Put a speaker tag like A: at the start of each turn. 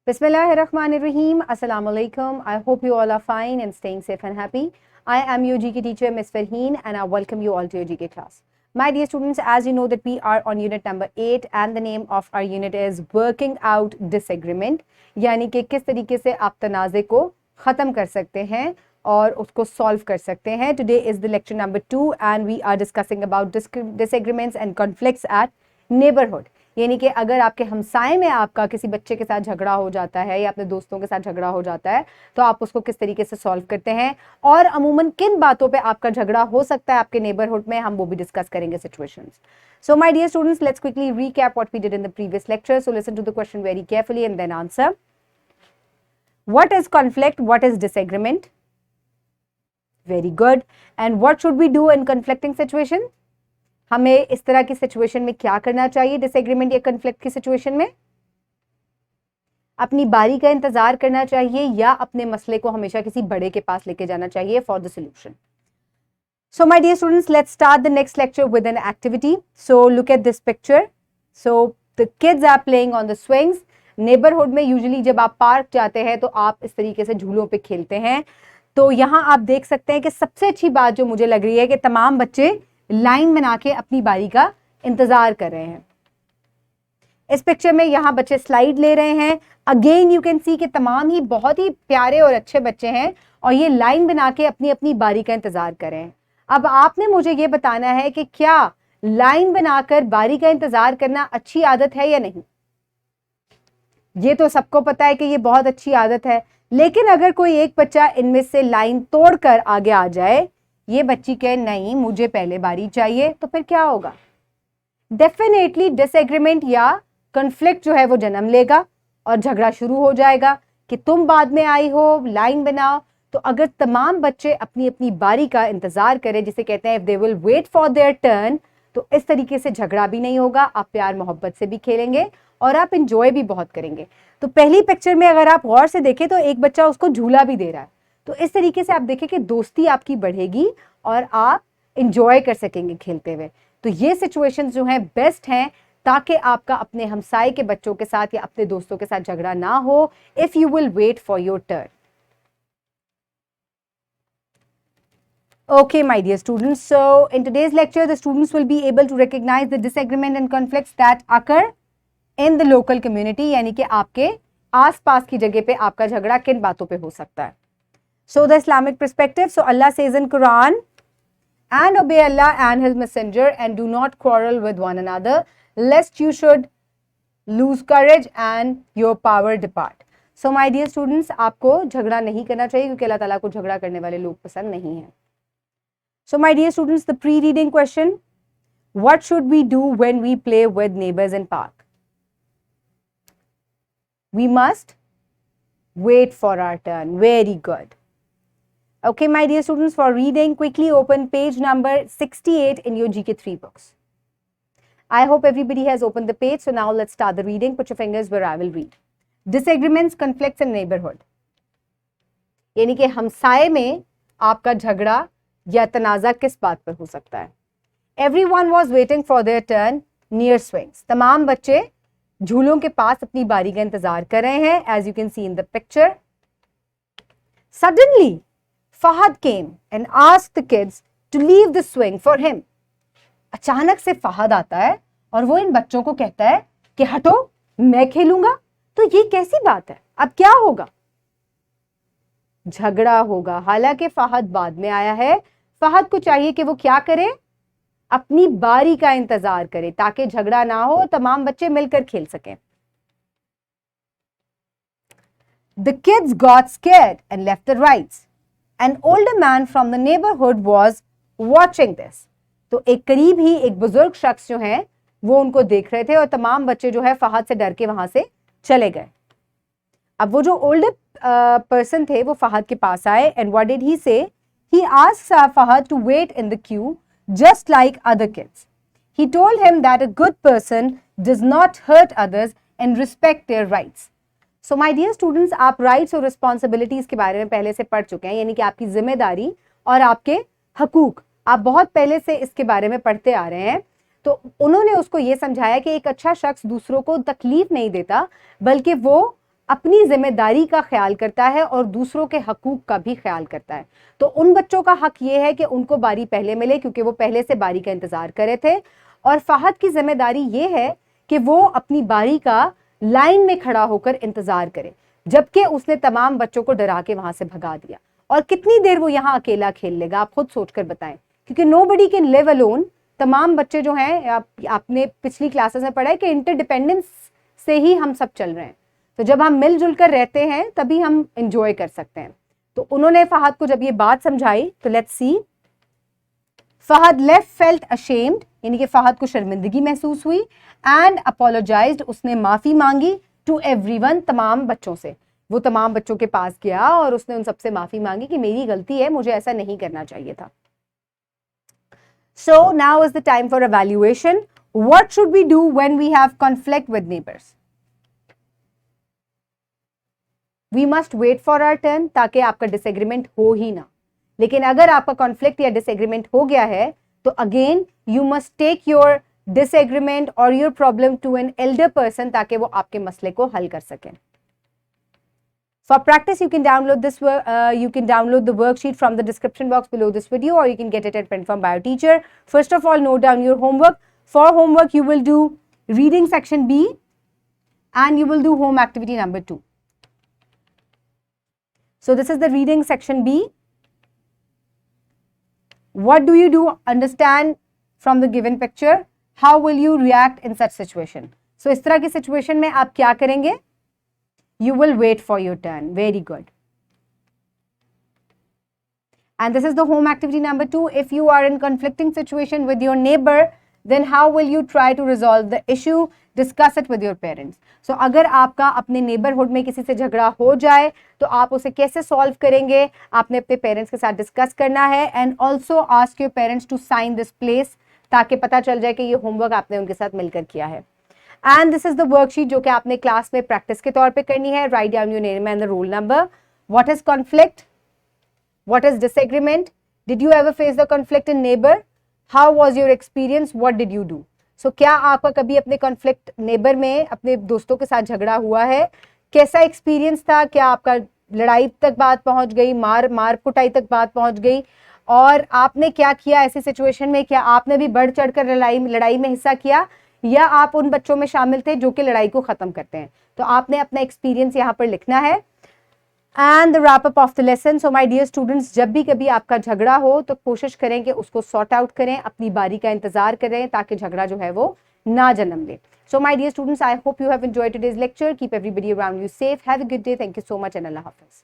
A: Bismillahirrahmanirrahim. Assalamu alaikum. I hope you all are fine and staying safe and happy. I am your GK teacher, Ms. Farheen, and I welcome you all to your GK class. My dear students, as you know that we are on unit number 8 and the name of our unit is Working Out Disagreement. यानी कि किस तरीके से आप तनाज़े को ख़त्म कर सकते हैं और उसको सॉल्व कर सकते हैं. Today is the lecture number 2 and we are discussing about disagreements and conflicts at neighborhood. यानी कि अगर आपके हमसाए में आपका किसी बच्चे के साथ झगड़ा हो जाता है या अपने दोस्तों के साथ झगड़ा हो जाता है तो आप उसको किस तरीके से सॉल्व करते हैं और अमूमन किन बातों पे आपका झगड़ा हो सकता है आपके नेबरहुड में, हम वो भी डिस्कस करेंगे situations. So my dear students, let's quickly recap what we did in the previous lecture. So listen to the question very carefully and then answer. What is conflict? What is disagreement? Very good. And what should we do in conflicting situation? हमें इस तरह की situation में क्या करना चाहिए disagreement या conflict की सिचुएशन में? अपनी बारी का इंतजार करना चाहिए या अपने मसले को हमेशा किसी बड़े के पास लेके जाना चाहिए for the solution. So my dear students, let's start the next lecture with an activity. So look at this picture. So the kids are playing on the swings. Neighbourhood में यूजुअली जब आप पार्क जाते हैं तो आप इस तरीके से झूलों पे खेलते हैं. तो यहाँ आप देख सकते हैं कि सबसे अच्छी बात जो मुझे लग रही है कि तमाम बच्चे लाइन बना के अपनी बारी का इंतजार कर रहे हैं. इस पिक्चर में यहाँ बच्चे स्लाइड ले रहे हैं. अगेन यू कैन सी कि तमाम ही बहुत ही प्यारे और अच्छे बच्चे हैं और ये लाइन बना के अपनी अपनी बारी का इंतजार कर रहे हैं. अब आपने मुझे ये बताना है कि क्या लाइन बनाकर बारी का इंतजार करना अच्छी आदत है या नहीं. ये तो सबको पता है कि ये बहुत अच्छी आदत है, लेकिन अगर कोई एक बच्चा इनमें से लाइन तोड़कर आगे आ जाए, ये बच्ची कहे नहीं मुझे पहले बारी चाहिए, तो फिर क्या होगा? डेफिनेटली डिसएग्रीमेंट या कॉन्फ्लिक्ट जो है वो जन्म लेगा और झगड़ा शुरू हो जाएगा कि तुम बाद में आई हो, लाइन बनाओ. तो अगर तमाम बच्चे अपनी अपनी बारी का इंतजार करें, जिसे कहते हैं if they will wait for their turn, तो इस तरीके से झगड़ा भी नहीं होगा, आप प्यार मोहब्बत से भी खेलेंगे और आप इंजॉय भी बहुत करेंगे. तो पहली पिक्चर में अगर आप गौर से देखें तो एक बच्चा उसको झूला भी दे रहा है. तो इस तरीके से आप देखें कि दोस्ती आपकी बढ़ेगी और आप इंजॉय कर सकेंगे खेलते हुए. तो ये सिचुएशंस जो हैं बेस्ट हैं ताकि आपका अपने हमसाए के बच्चों के साथ या अपने दोस्तों के साथ झगड़ा ना हो. If you will wait for your turn. Okay, my dear students. So in today's lecture, the students will be able to recognize the disagreement and conflicts that occur in the local community. यानी कि आपके आसपास की जगह पे आपका झगड़ा किन बातों पे हो सकता है. So the Islamic perspective. So Allah says in Quran, and obey Allah and His Messenger and do not quarrel with one another, lest you should lose courage and your power depart. So my dear students, आपको झगड़ा नहीं करना चाहिए क्योंकि अल्लाह ताला को झगड़ा करने वाले लोग पसंद नहीं हैं. So my dear students, the pre-reading question, what should we do when we play with neighbors in park? We must wait for our turn. Very good. Okay, my dear students, for reading, quickly open page number 68 in your GK3 books. I hope everybody has opened the page. So now let's start the reading. Put your fingers where I will read. Disagreements, conflicts in neighborhood. यानी कि हमसाए में आपका झगड़ा या तनाज़ा किस बात पर हो सकता है. Everyone was waiting for their turn near swings. तमाम बच्चे झूलों के पास अपनी बारी का इंतजार कर रहे हैं. As you can see in the picture. Suddenly, Fahad came and asked the kids to leave the swing for him. अचानक से फहद आता है और वो इन बच्चों को कहता है कि हटो, मैं खेलूंगा. तो ये कैसी बात है? अब क्या होगा? झगड़ा होगा. हालांकि फहद बाद में आया है. फहद को चाहिए कि वो क्या करे? अपनी बारी का इंतजार करे ताकि झगड़ा ना हो, तमाम बच्चे मिलकर खेल सकें. The kids got scared and left the rides. An older man from the neighborhood was watching this. तो एक करीब ही एक बुजुर्ग शख्स जो है वो उनको देख रहे थे और तमाम बच्चे जो है फहद से डर के वहां से चले गए. अब वो जो ओल्डर पर्सन थे वो फहद के पास आए and what did he say? He asked Fahad to wait in the queue just like other kids. He told him that a good person does not hurt others and respect their rights. So my dear students, आप rights और responsibilities के बारे में पहले से पढ़ चुके हैं, यानी कि आपकी जिम्मेदारी और आपके हकूक आप बहुत पहले से इसके बारे में पढ़ते आ रहे हैं. तो उन्होंने उसको ये समझाया कि एक अच्छा शख्स दूसरों को तकलीफ नहीं देता, बल्कि वो अपनी जिम्मेदारी का ख्याल करता है और दूसरों के हकूक का भी ख्याल करता है। तो उन बच्चों का हक ये है कि उनको बारी पहले मिले क्योंकि वो पहले से बारी का इंतजार कर रहे थे, और फहद की जिम्मेदारी ये है कि वो अपनी बारी का लाइन में खड़ा होकर इंतजार करे, जबकि उसने तमाम बच्चों को डरा के वहां से भगा दिया। और कितनी देर वो यहाँ अकेला खेल लेगा, आप खुद सोचकर बताएं, क्योंकि नोबडी कैन लिव अलोन। तमाम बच्चे जो हैं, आपने पिछली क्लासेस में पढ़ा है कि इंटरडिपेंडेंस से ही हम सब चल रहे हैं। तो जब हम मिलजुल कर रहते हैं तभी हम इंजॉय कर सकते हैं। तो उन्होंने फहद को जब ये बात समझाई, तो let's see, Fahad left felt ashamed, यानी कि फहद को शर्मिंदगी महसूस हुई, एंड अपोलोजाइज्ड, उसने माफी मांगी, टू एवरीवन, तमाम बच्चों से। वो तमाम बच्चों के पास गया और उसने उन सबसे माफी मांगी कि मेरी गलती है, मुझे ऐसा नहीं करना चाहिए था। So now is the time for evaluation. What should we do when we have conflict with neighbors? We must wait for our turn, ताकि आपका डिसएग्रीमेंट हो ही ना। लेकिन अगर आपका कॉन्फ्लिक्ट या डिसएग्रीमेंट हो गया है तो again you must take your disagreement और your problem to an elder person, ताकि वो आपके मसले को हल कर सकें। For practice, you can download this you can download the worksheet from the description box below this video, or you can get it at print from bio teacher. First of all, note down your homework. For homework, you will do reading section B and you will do home activity number 2. So this is the reading section B. What do you do? Understand from the given picture. How will you react in such situation? So इस तरह की situation में आप क्या करेंगे? You will wait for your turn. Very good. And this is the home activity number 2. If you are in conflicting situation with your neighbor, then how will you try to resolve the issue? Discuss it with your parents. So अगर आपका अपने neighborhood में किसी से झगड़ा हो जाए तो आप उसे कैसे solve करेंगे? आपने अपने parents के साथ discuss करना है, and also ask your parents to sign this place, ताकि पता चल जाए कि ये homework आपने उनके साथ मिलकर किया है। And this is the worksheet जो कि आपने क्लास में प्रैक्टिस के तौर पे करनी है। Write down your name and the roll number. What is conflict? What is disagreement? Did you ever face the conflict in neighbor? How was your experience? What did you do? So क्या आपका कभी अपने conflict neighbor में अपने दोस्तों के साथ झगड़ा हुआ है? कैसा experience था? क्या आपका लड़ाई तक बात पहुंच गई, मार कुटाई तक बात पहुंच गई? और आपने क्या किया ऐसी सिचुएशन में? क्या आपने भी बढ़ चढ़कर लड़ाई में हिस्सा किया, या आप उन बच्चों में शामिल थे जो कि लड़ाई को खत्म करते हैं? तो आपने अपना एक्सपीरियंस यहाँ पर लिखना है। And the wrap up of the lesson. So my dear students, जब भी कभी आपका झगड़ा हो तो कोशिश करें कि उसको सॉर्ट आउट करें, अपनी बारी का इंतजार करें, ताकि झगड़ा जो है वो ना जन्म ले। So my dear students, I hope you have enjoyed today's lecture. Keep everybody around you safe. Have a good day. Thank you so much and अल्लाह हाफिज।